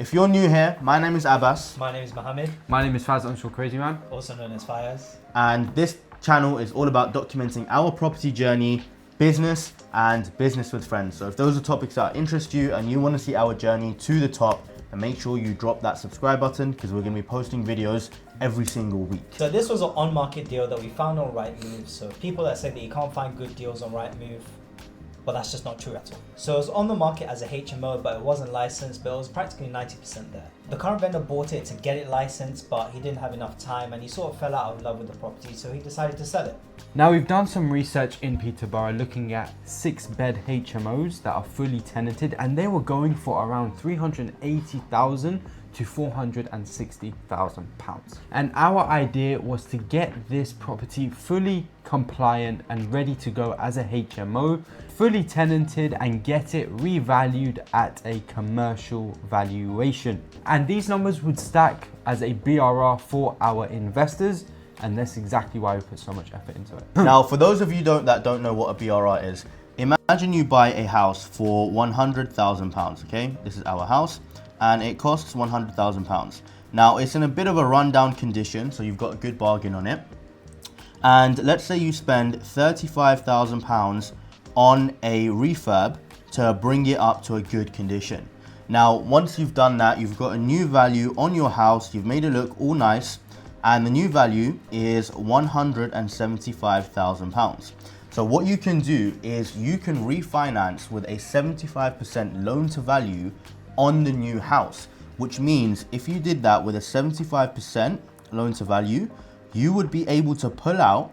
If you're new here, my name is Abbas. My name is Mohammed, My name is Faz Unsure Crazy Man. also known as Fayaz. And this channel is all about documenting our property journey, business, and business with friends. So if those are topics that interest you and you want to see our journey to the top, then make sure you drop that subscribe button because we're going to be posting videos every single week. So this was an on-market deal that we found on Rightmove. So people that say that you can't find good deals on Rightmove, but that's just not true at all. So it was on the market as a HMO, but it wasn't licensed, but it was practically 90% there. The current vendor bought it to get it licensed, but he didn't have enough time and he sort of fell out of love with the property, so he decided to sell it. Now we've done some research in Peterborough looking at 6-bed HMOs that are fully tenanted, and they were going for around 380,000 to 460,000 pounds. And our idea was to get this property fully compliant and ready to go as a HMO, fully tenanted, and get it revalued at a commercial valuation. And these numbers would stack as a BRR for our investors, and that's exactly why we put so much effort into it. Now, for those of you that don't know what a BRR is, imagine you buy a house for £100,000, okay? This is our house, and it costs £100,000. Now, it's in a bit of a rundown condition, so you've got a good bargain on it. And let's say you spend £35,000 on a refurb to bring it up to a good condition. Now, once you've done that, you've got a new value on your house, you've made it look all nice, and the new value is £175,000. So what you can do is you can refinance with a 75% loan to value on the new house, which means if you did that with a 75% loan to value, you would be able to pull out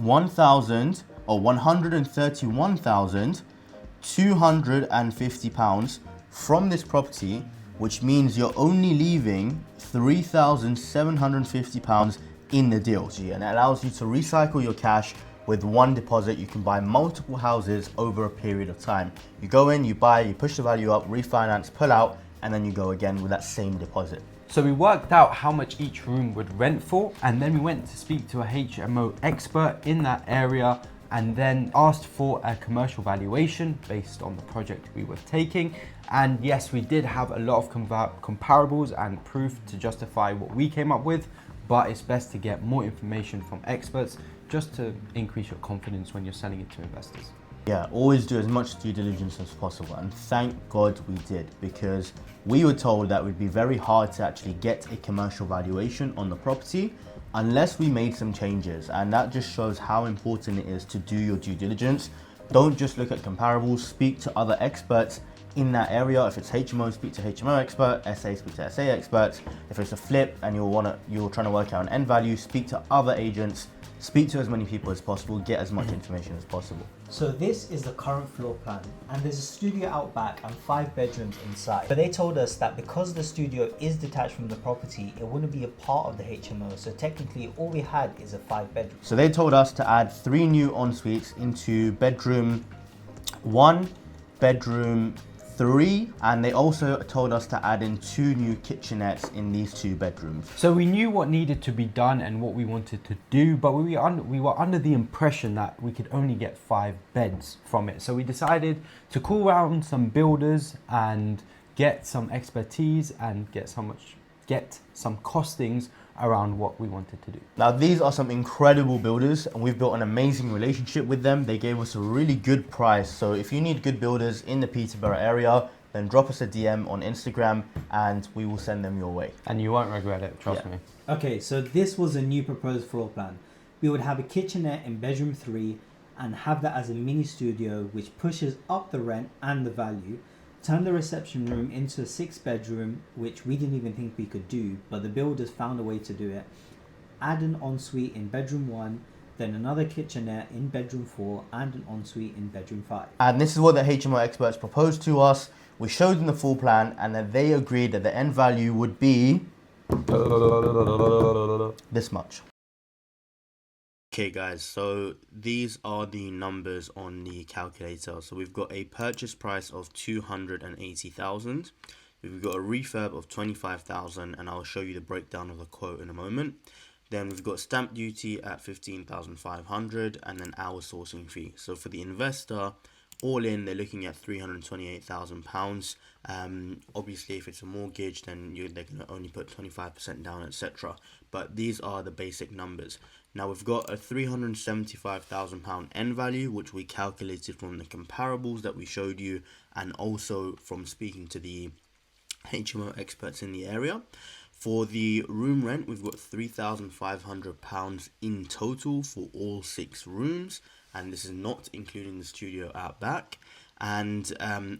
£131,250 from this property, which means you're only leaving £3,750 in the deal. And it allows you to recycle your cash. With one deposit, you can buy multiple houses over a period of time. You go in, you buy, you push the value up, refinance, pull out, and then you go again with that same deposit. So we worked out how much each room would rent for, and then we went to speak to a HMO expert in that area, and then asked for a commercial valuation based on the project we were taking. And yes, we did have a lot of comparables and proof to justify what we came up with, but it's best to get more information from experts just to increase your confidence when you're selling it to investors. Yeah, always do as much due diligence as possible, and thank God we did, because we were told that it would be very hard to actually get a commercial valuation on the property unless we made some changes, and that just shows how important it is to do your due diligence. Don't just look at comparables, speak to other experts in that area. If it's HMO, speak to HMO expert, SA, speak to SA experts. If it's a flip and you're trying to work out an end value, speak to other agents. Speak to as many people as possible, get as much information as possible. So this is the current floor plan, and there's a studio out back and 5 bedrooms inside. But they told us that because the studio is detached from the property, it wouldn't be a part of the HMO. So technically all we had is a 5 bedroom. So they told us to add 3 new en-suites into bedroom 1, bedroom 3, and they also told us to add in 2 new kitchenettes in these 2 bedrooms. So we knew what needed to be done and what we wanted to do, but we were under the impression that we could only get 5 beds from it. So we decided to call around some builders and get some expertise and get some costings around what we wanted to do. Now, these are some incredible builders, and we've built an amazing relationship with them. They gave us a really good price. So if you need good builders in the Peterborough area, then drop us a DM on Instagram and we will send them your way. And you won't regret it, trust me. Okay, so this was a new proposed floor plan. We would have a kitchenette in bedroom 3 and have that as a mini studio, which pushes up the rent and the value. Turn the reception room into a 6 bedroom, which we didn't even think we could do, but the builders found a way to do it. Add an ensuite in bedroom 1, then another kitchenette in bedroom 4, and an ensuite in bedroom 5. And this is what the HMO experts proposed to us. We showed them the full plan, and then they agreed that the end value would be this much. Okay guys, so these are the numbers on the calculator. So we've got a purchase price of 280,000. We've got a refurb of 25,000, and I'll show you the breakdown of the quote in a moment. Then we've got stamp duty at 15,500, and then our sourcing fee. So for the investor, all in, they're looking at £328,000. Obviously, if it's a mortgage, then they're going to only put 25% down, etc. But these are the basic numbers. Now we've got a £375,000 end value, which we calculated from the comparables that we showed you, and also from speaking to the HMO experts in the area. For the room rent, we've got £3,500 in total for all 6 rooms, and this is not including the studio out back. And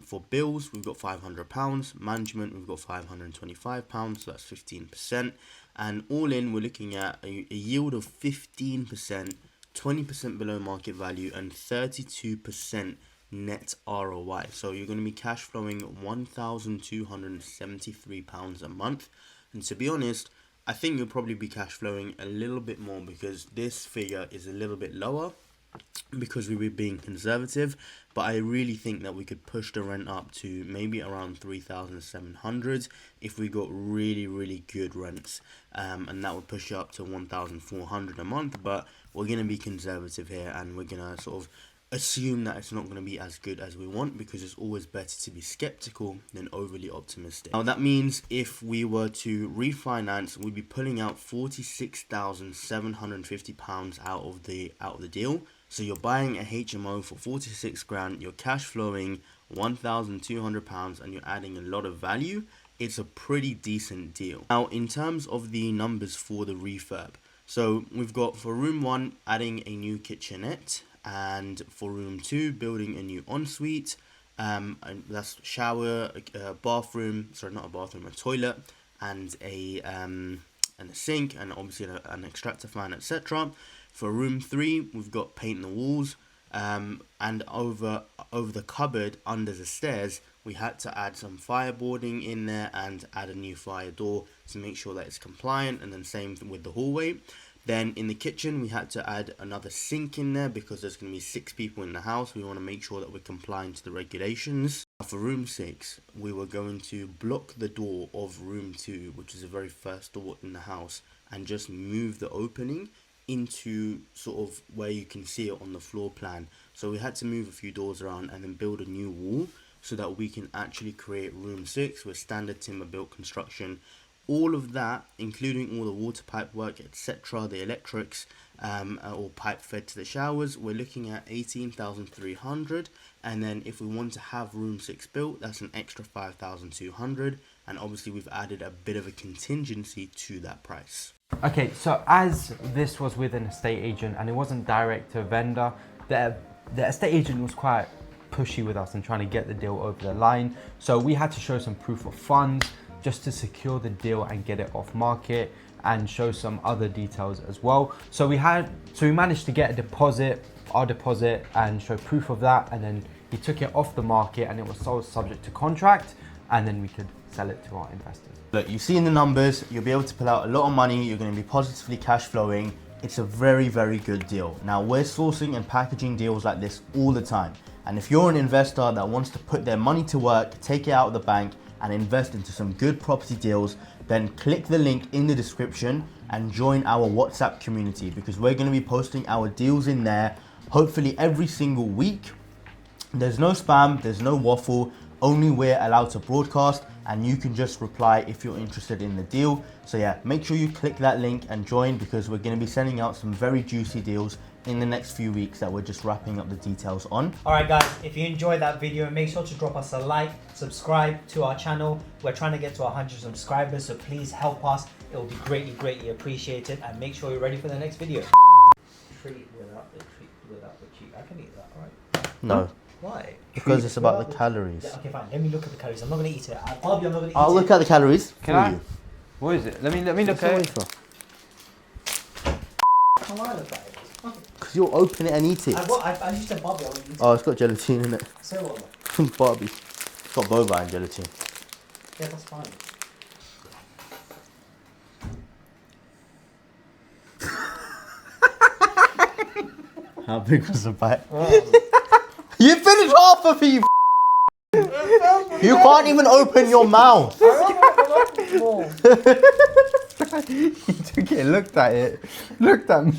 for bills, we've got £500. Management, we've got £525, so that's 15%. And all in, we're looking at a yield of 15%, 20% below market value, and 32% net ROI. So you're going to be cash flowing £1,273 a month. And to be honest, I think you'll probably be cash flowing a little bit more, because this figure is a little bit lower because we were being conservative. But I really think that we could push the rent up to maybe around 3,700 if we got really good rents, and that would push it up to 1,400 a month. But we're going to be conservative here, and we're going to sort of assume that it's not going to be as good as we want, because it's always better to be skeptical than overly optimistic. Now that means if we were to refinance, we'd be pulling out £46,750 out of the deal. So you're buying a HMO for 46 grand, you're cash flowing £1,200, and you're adding a lot of value. It's a pretty decent deal. Now in terms of the numbers for the refurb, so we've got for room 1 adding a new kitchenette, and for room 2 building a new ensuite, and that's shower, bathroom, sorry, not a bathroom, a toilet, and a sink, and obviously an extractor fan, etc. For room 3, we've got paint the walls, and over the cupboard under the stairs, we had to add some fireboarding in there and add a new fire door to make sure that it's compliant, and then same with the hallway. Then in the kitchen, we had to add another sink in there because there's going to be 6 people in the house. We want to make sure that we're complying to the regulations. For room 6, we were going to block the door of room 2, which is the very first door in the house, and just move the opening into sort of where you can see it on the floor plan. So we had to move a few doors around and then build a new wall so that we can actually create room 6 with standard timber built construction. All of that, including all the water pipe work, etc., the electrics, all pipe fed to the showers, we're looking at 18,300. And then if we want to have room 6 built, that's an extra 5,200. And obviously we've added a bit of a contingency to that price. Okay, so as this was with an estate agent and it wasn't direct to vendor, the estate agent was quite pushy with us and trying to get the deal over the line. So we had to show some proof of funds just to secure the deal and get it off market, and show some other details as well. So we managed to get our deposit, and show proof of that, and then he took it off the market and it was sold subject to contract, and then we could sell it to our investors. Look, you've seen the numbers, you'll be able to pull out a lot of money, you're going to be positively cash flowing. It's a very good deal. Now we're sourcing and packaging deals like this all the time, and if you're an investor that wants to put their money to work, take it out of the bank and invest into some good property deals, then click the link in the description and join our WhatsApp community, because we're going to be posting our deals in there hopefully every single week. There's no spam, there's no waffle, only we're allowed to broadcast, and you can just reply if you're interested in the deal. So yeah, make sure you click that link and join, because we're going to be sending out some very juicy deals in the next few weeks that we're just wrapping up the details on. Alright guys, if you enjoyed that video, make sure to drop us a like, subscribe to our channel. We're trying to get to 100 subscribers, so please help us. It will be greatly appreciated, and make sure you're ready for the next video. Treat without the cheat. I can eat that, alright? No. Why? Because it's about the calories. Yeah, okay, fine. Let me look at the calories. I'm not going to eat it. I'm not going to eat it. I'll look at the calories Can for I? you. What is it? Let me look at it. How do I look at it? Because you'll open it and eat it. I just said Barbie. I want to eat it. Oh, it's got gelatin in it. So what? Barbie. It's got bovine gelatin. Yeah, that's fine. How big was the bite? You finished half of it, you can't even open your mouth. He took it, looked at me.